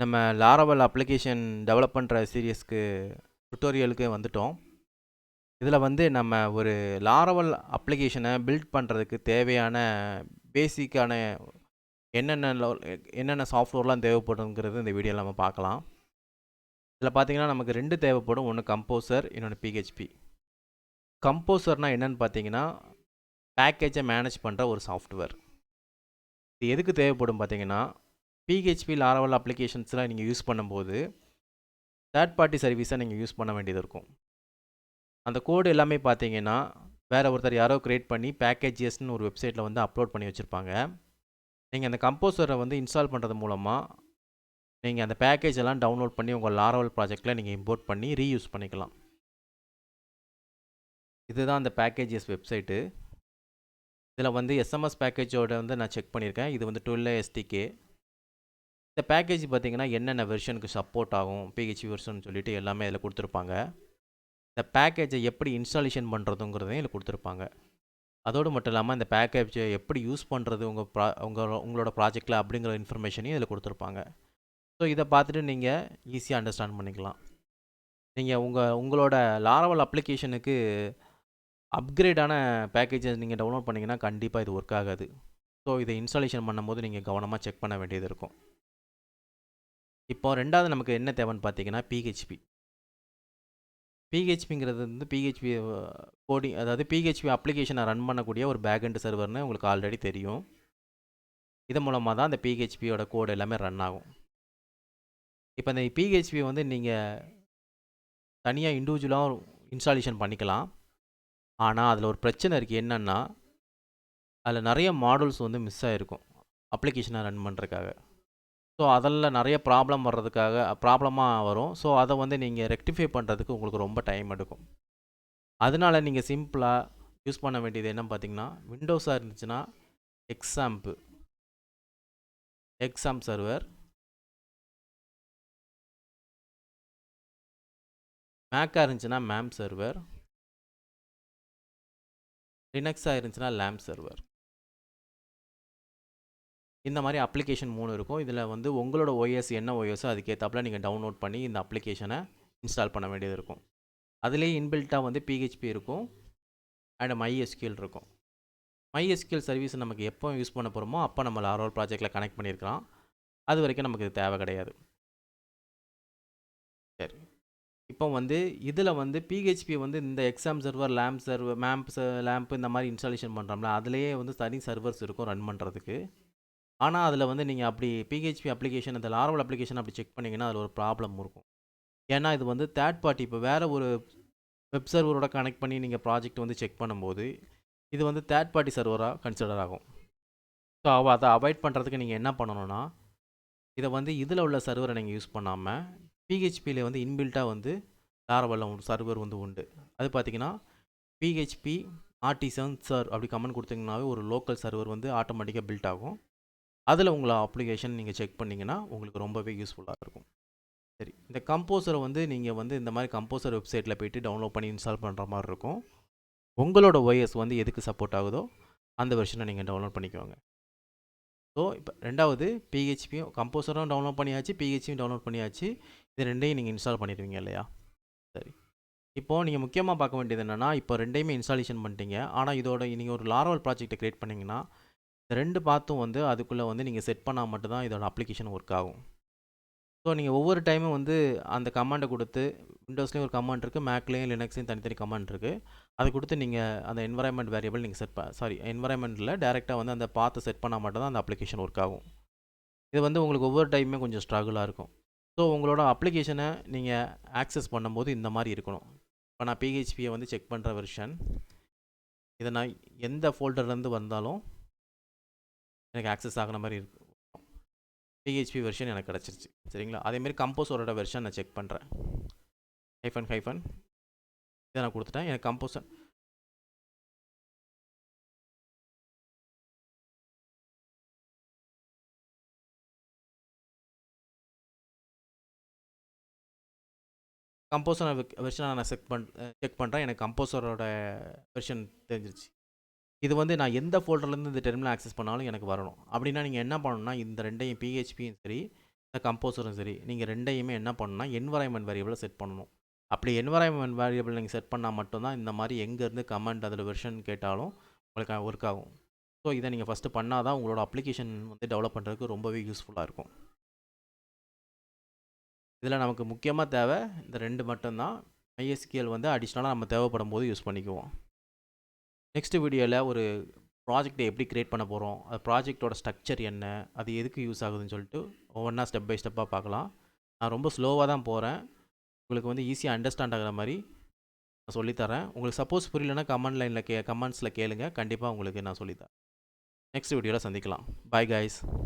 நம்ம Laravel application develop பண்ணுற சீரியஸ்க்கு டுட்டோரியலுக்கு வந்துட்டோம். இதில் வந்து நம்ம ஒரு லாரவல் அப்ளிகேஷனை பில்ட் பண்ணுறதுக்கு தேவையான பேசிக்கான என்னென்ன என்னென்ன சாஃப்ட்வேர்லாம் தேவைப்படுங்கிறது இந்த வீடியோவில் நம்ம பார்க்கலாம். இதில் பார்த்தீங்கன்னா நமக்கு ரெண்டு தேவைப்படும். ஒன்று கம்போசர், இன்னொன்று பிஹெச்பி. கம்போசர்னால் என்னென்னு பார்த்தீங்கன்னா பேக்கேஜை மேனேஜ் பண்ணுற ஒரு சாஃப்ட்வேர். இது எதுக்கு தேவைப்படும் பார்த்தீங்கன்னா பிஹெச்பி லாரவல் அப்ளிகேஷன்ஸ்லாம் நீங்கள் யூஸ் பண்ணும்போது தேர்ட் பார்ட்டி சர்வீஸை நீங்கள் யூஸ் பண்ண வேண்டியது இருக்கும். அந்த கோடு எல்லாமே பார்த்தீங்கன்னா வேறு ஒருத்தர் யாரோ க்ரியேட் பண்ணி பேக்கேஜஸ்ன்னு ஒரு வெப்சைட்டில் வந்து அப்லோட் பண்ணி வச்சுருப்பாங்க. நீங்கள் அந்த கம்போசரை வந்து இன்ஸ்டால் பண்ணுறது மூலமாக நீங்கள் அந்த பேக்கேஜ் எல்லாம் டவுன்லோட் பண்ணி உங்கள் லாரவல் ப்ராஜெக்டில் நீங்கள் இம்போர்ட் பண்ணி ரீயூஸ் பண்ணிக்கலாம். இதுதான் அந்த பேக்கேஜஸ் வெப்சைட்டு. இதில் வந்து எஸ்எம்எஸ் பேக்கேஜோட வந்து நான் செக் பண்ணியிருக்கேன். இது வந்து 12 SDK. இந்த பேக்கேஜ் பார்த்தீங்கன்னா என்னென்ன வெர்ஷனுக்கு சப்போர்ட் ஆகும், பிஹெச்பி வெர்ஷன் சொல்லிட்டு எல்லாமே இதில் கொடுத்துருப்பாங்க. இந்த பேக்கேஜை எப்படி இன்ஸ்டாலேஷன் பண்ணுறதுங்கிறதையும் இதில் கொடுத்துருப்பாங்க. அதோடு மட்டும் இல்லாமல் இந்த பேக்கேஜை எப்படி யூஸ் பண்ணுறது உங்களோட ப்ராஜெக்டில் அப்படிங்கிற இன்ஃபர்மேஷனையும் இதில் கொடுத்துருப்பாங்க. ஸோ இதை பார்த்துட்டு நீங்கள் ஈஸியாக அண்டர்ஸ்டாண்ட் பண்ணிக்கலாம். நீங்கள் உங்களோட லாரவல் அப்ளிகேஷனுக்கு அப்கிரேடான பேக்கேஜஸ் நீங்கள் டவுன்லோட் பண்ணிங்கன்னா கண்டிப்பாக இது ஒர்க் ஆகாது. ஸோ இதை இன்ஸ்டாலேஷன் பண்ணும்போது நீங்கள் கவனமாக செக் பண்ண வேண்டியது இருக்கும். இப்போ ரெண்டாவது நமக்கு என்ன தேவைன்னு பார்த்தீங்கன்னா பிஹெச்பி. பிஹெச்பிங்கிறது வந்து பிஹெச்பி கோடிங், அதாவது பிஹெச்பி அப்ளிகேஷனை ரன் பண்ணக்கூடிய ஒரு பேக்எண்ட் சர்வர்னு உங்களுக்கு ஆல்ரெடி தெரியும். இது மூலமாக தான் அந்த பிஹெச்பியோட கோடு எல்லாமே ரன் ஆகும். இப்போ இந்த பிஹெச்பி வந்து நீங்கள் தனியாக இண்டிவிஜுவலாக இன்ஸ்டாலேஷன் பண்ணிக்கலாம். ஆனால் அதில் ஒரு பிரச்சனை இருக்குது. என்னென்னா அதில் நிறைய மாடல்ஸ் வந்து மிஸ் ஆகிருக்கும் அப்ளிகேஷனை ரன் பண்ணுறதுக்காக. ஸோ அதில் நிறைய ப்ராப்ளமாக வரும். ஸோ அதை வந்து நீங்கள் ரெக்டிஃபை பண்ணுறதுக்கு உங்களுக்கு ரொம்ப டைம் எடுக்கும். அதனால் நீங்கள் சிம்பிளாக யூஸ் பண்ண வேண்டியது என்னன்னு பார்த்தீங்கன்னா, விண்டோஸாக இருந்துச்சுன்னா எக்ஸாம் சர்வர், மேக்காக இருந்துச்சுன்னா மேம் சர்வர், லினக்ஸாக இருந்துச்சுன்னா லேம்ப் சர்வர். இந்த மாதிரி அப்ளிகேஷன் 3 இருக்கும். இதில் வந்து உங்களோட OS என்ன OSோ அதுக்கேற்றாப்புல நீங்கள் டவுன்லோட் பண்ணி இந்த அப்ளிகேஷனை இன்ஸ்டால் பண்ண வேண்டியது இருக்கும். அதுலேயே இன்பில்ட்டாக வந்து பிஹெச்பி இருக்கும் அண்ட் MySQL இருக்கும். MySQL சர்வீஸ் நமக்கு எப்போ யூஸ் பண்ண போகிறோமோ அப்போ நம்ம லாரவல் ப்ராஜெக்டில் கனெக்ட் பண்ணியிருக்கலாம். அது வரைக்கும் நமக்கு இது தேவை கிடையாது. சரி, இப்போ வந்து இதில் வந்து பிஹெச்பி வந்து இந்த எக்ஸாம் சர்வர், லேம்ப் இந்த மாதிரி இன்ஸ்டாலேஷன் பண்ணுறோம்ல, அதுலேயே வந்து தனி சர்வர்ஸ் இருக்கும் ரன் பண்ணுறதுக்கு. ஆனால் அதில் வந்து நீங்கள் அப்படி பிஹெச்பி அப்ளிகேஷன், இந்த லாரவல் அப்ளிகேஷன் அப்படி செக் பண்ணிங்கன்னா அதில் ஒரு ப்ராப்ளம் இருக்கும். ஏன்னா இது வந்து தேர்ட் பார்ட்டி, இப்போ வேறு ஒரு வெப் சர்வரோட கனெக்ட் பண்ணி நீங்கள் ப்ராஜெக்ட் வந்து செக் பண்ணும்போது இது வந்து தேர்ட் பார்ட்டி சர்வராக கன்சிடர் ஆகும். ஸோ அதை அவாய்ட் பண்ணுறதுக்கு நீங்கள் என்ன பண்ணணும்னா, இதை வந்து இதில் உள்ள சர்வரை நீங்கள் யூஸ் பண்ணாமல் பிஹெச்பியில் வந்து இன்பில்ட்டாக வந்து லாரவலில் ஒரு சர்வர் வந்து உண்டு. அது பார்த்தீங்கன்னா பிஹெச்பி ஆர்டிசன் சர் அப்படி கமெண்ட் கொடுத்தீங்கன்னாவே ஒரு லோக்கல் சர்வர் வந்து ஆட்டோமேட்டிக்காக பில்ட் ஆகும். அதில் உங்களை அப்ளிகேஷன் நீங்கள் செக் பண்ணிங்கன்னா உங்களுக்கு ரொம்பவே யூஸ்ஃபுல்லாக இருக்கும். சரி, இந்த கம்போசரை வந்து நீங்கள் வந்து இந்த மாதிரி கம்போசர் வெப்சைட்டில் போய்ட்டு டவுன்லோட் பண்ணி இன்ஸ்டால் பண்ணுற மாதிரி இருக்கும். உங்களோட OS வந்து எதுக்கு சப்போர்ட் ஆகுதோ அந்த வெர்ஷனை நீங்கள் டவுன்லோட் பண்ணிக்கோங்க. ஸோ இப்போ ரெண்டாவது பிஹெச்பியும் கம்போசரும் டவுன்லோட் பண்ணியாச்சு, பிஹெச்பியும் டவுன்லோட் பண்ணியாச்சு. இது ரெண்டையும் நீங்கள் இன்ஸ்டால் பண்ணிடுவீங்க இல்லையா? சரி, இப்போது நீங்கள் முக்கியமாக பார்க்க வேண்டியது என்னென்னா, இப்போ ரெண்டையுமே இன்ஸ்டாலேஷன் பண்ணிட்டீங்க. ஆனால் இதோட நீங்கள் ஒரு லாரவல் ப்ராஜெக்ட்டை க்ரியேட் பண்ணிங்கன்னா இந்த ரெண்டு பாத்தும் வந்து அதுக்குள்ளே வந்து நீங்கள் செட் பண்ணால் மட்டும்தான் இதோட அப்ளிகேஷன் ஒர்க் ஆகும். ஸோ நீங்கள் ஒவ்வொரு டைமும் வந்து அந்த கமாண்டை கொடுத்து, விண்டோஸ்லேயும் ஒரு கமாண்ட் இருக்குது, மேக்லேயும் லினக்ஸ்லையும் தனித்தனி கமாண்ட் இருக்குது. அதை கொடுத்து நீங்கள் அந்த என்வரான்மெண்ட் வேரியபிள் நீங்கள் என்வரான்மெண்ட்டில் டேரெக்டாக வந்து அந்த பாத்தை செட் பண்ணால் மட்டும்தான் அந்த அப்ளிகேஷன் ஒர்க் ஆகும். இது வந்து உங்களுக்கு ஒவ்வொரு டைமுமே கொஞ்சம் ஸ்ட்ரகிளாக இருக்கும். ஸோ உங்களோட அப்ளிகேஷனை நீங்கள் ஆக்சஸ் பண்ணும்போது இந்த மாதிரி இருக்கணும். இப்போ நான் பிஹெச்பியை வந்து செக் பண்ணுற வெர்ஷன், இதை நான் எந்த ஃபோல்டர்லேருந்து வந்தாலும் எனக்கு ஆக்சஸ் ஆகிற மாதிரி இருக்கும். பிஹெச்பி வெர்ஷன் எனக்கு கிடச்சிருச்சு. சரிங்களா? அதேமாரி கம்போசரோட வெர்ஷன் நான் செக் பண்ணுறேன். ஹைஃபன் இதை நான் கொடுத்துட்டேன். எனக்கு கம்போசர் வெர்ஷனை நான் செக் பண்ணுறேன். எனக்கு கம்போசரோட வெர்ஷன் தெரிஞ்சிருச்சு. இது வந்து நான் எந்த ஃபோல்டர்லேருந்து இந்த டெர்மினல் ஆக்சஸ் பண்ணாலும் எனக்கு வரணும். அப்படின்னா நீங்கள் என்ன பண்ணணும்னா, இந்த ரெண்டையும் பிஹெச்பியும் சரி, இல்லை கம்போசரும் சரி, நீங்கள் ரெண்டையுமே என்ன பண்ணணும்னா என்வரான்மெண்ட் வேரியபிளை செட் பண்ணணும். அப்படி என்வரான்மெண்ட் வேரியபிள் நீங்கள் செட் பண்ணால் மட்டும்தான் இந்த மாதிரி எங்கேருந்து கமெண்ட் அதில் வெர்ஷன் கேட்டாலும் உங்களுக்கு ஒர்க் ஆகும். ஸோ இதை நீங்கள் ஃபஸ்ட்டு பண்ணால் தான் உங்களோட அப்ளிகேஷன் வந்து டெவலப் பண்ணுறதுக்கு ரொம்பவே யூஸ்ஃபுல்லாக இருக்கும். இதில் நமக்கு முக்கியமாக தேவை இந்த 2 மட்டும்தான். MySQL வந்து அடிஷ்னலாக நம்ம தேவைப்படும் போது யூஸ் பண்ணிக்குவோம். நெக்ஸ்ட் வீடியோவில் ஒரு ப்ராஜெக்டை எப்படி க்ரியேட் பண்ண போகிறோம், அது ப்ராஜெக்டோட ஸ்ட்ரக்சர் என்ன, அது எதுக்கு யூஸ் ஆகுதுன்னு சொல்லிட்டு ஒவ்வொன்றா ஸ்டெப் பை ஸ்டெப்பாக பார்க்கலாம். நான் ரொம்ப ஸ்லோவாக தான் போகிறேன், உங்களுக்கு வந்து ஈஸியாக அண்டர்ஸ்டாண்ட் ஆகிற மாதிரி நான் சொல்லித்தரேன். உங்களுக்கு சப்போஸ் புரியலன்னா கமெண்ட்ஸில் கேளுங்க, கண்டிப்பாக உங்களுக்கு நான் சொல்லித்தரேன். நெக்ஸ்ட் வீடியோவில் சந்திக்கலாம். Bye guys.